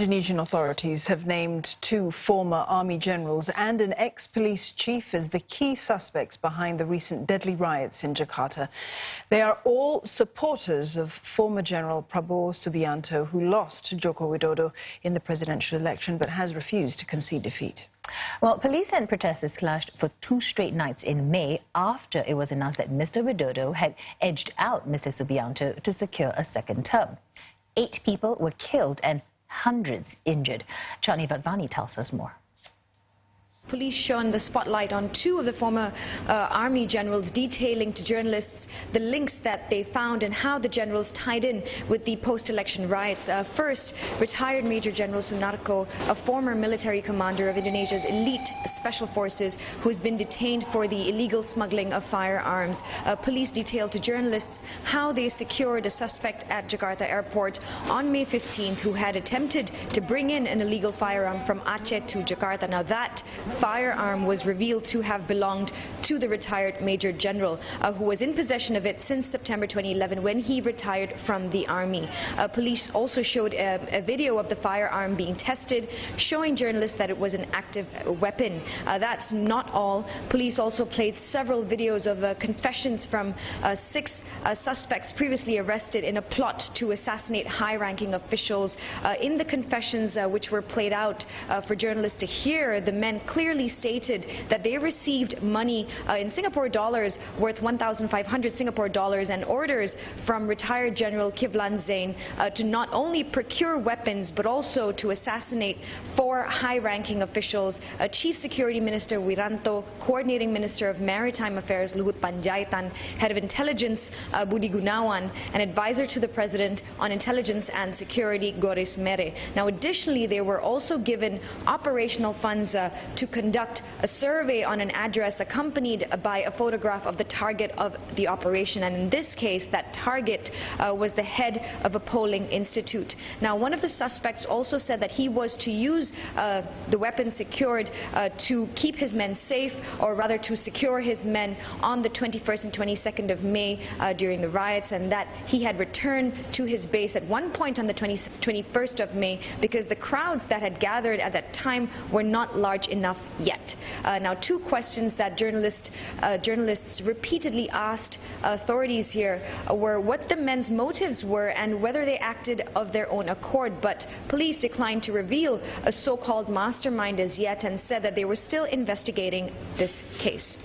Indonesian authorities have named 2 former army generals and an ex-police chief as the key suspects behind the recent deadly riots in Jakarta. They are all supporters of former General Prabowo Subianto, who lost to Joko Widodo in the presidential election but has refused to concede defeat. Well, police and protesters clashed for 2 straight nights in May after it was announced that Mr. Widodo had edged out Mr. Subianto to secure a second term. 8 people were killed and hundreds injured. Chani Vatvani tells us more. Police shone the spotlight on 2 of the former army generals, detailing to journalists the links that they found and how the generals tied in with the post-election riots. First, retired Major General Sunarko, a former military commander of Indonesia's elite special forces who has been detained for the illegal smuggling of firearms. Police detailed to journalists how they secured a suspect at Jakarta airport on May 15th who had attempted to bring in an illegal firearm from Aceh to Jakarta. Now that firearm was revealed to have belonged to the retired Major General, who was in possession of it since September 2011 when he retired from the army. Police also showed a video of the firearm being tested, showing journalists that it was an active weapon. That's not all. Police also played several videos of confessions from 6 suspects previously arrested in a plot to assassinate high-ranking officials. In the confessions which were played out for journalists to hear, the men clearly stated that they received money in Singapore dollars worth 1,500 Singapore dollars and orders from retired General Kiflan Zain to not only procure weapons but also to assassinate 4 high-ranking officials: Chief Security Minister Wiranto, Coordinating Minister of Maritime Affairs Luhut Panjaitan, Head of Intelligence Budi Gunawan, and Advisor to the President on Intelligence and Security Goris Mere. Now additionally, they were also given operational funds to conduct a survey on an address accompanied by a photograph of the target of the operation, and in this case that target was the head of a polling institute. Now one of the suspects also said that he was to use the weapon secured to keep his men safe, or rather to secure his men on the 21st and 22nd of May during the riots, and that he had returned to his base at one point on the 21st of May because the crowds that had gathered at that time were not large enough yet. Now 2 questions that journalists repeatedly asked authorities here were what the men's motives were and whether they acted of their own accord, but police declined to reveal a so-called mastermind as yet and said that they were still investigating this case.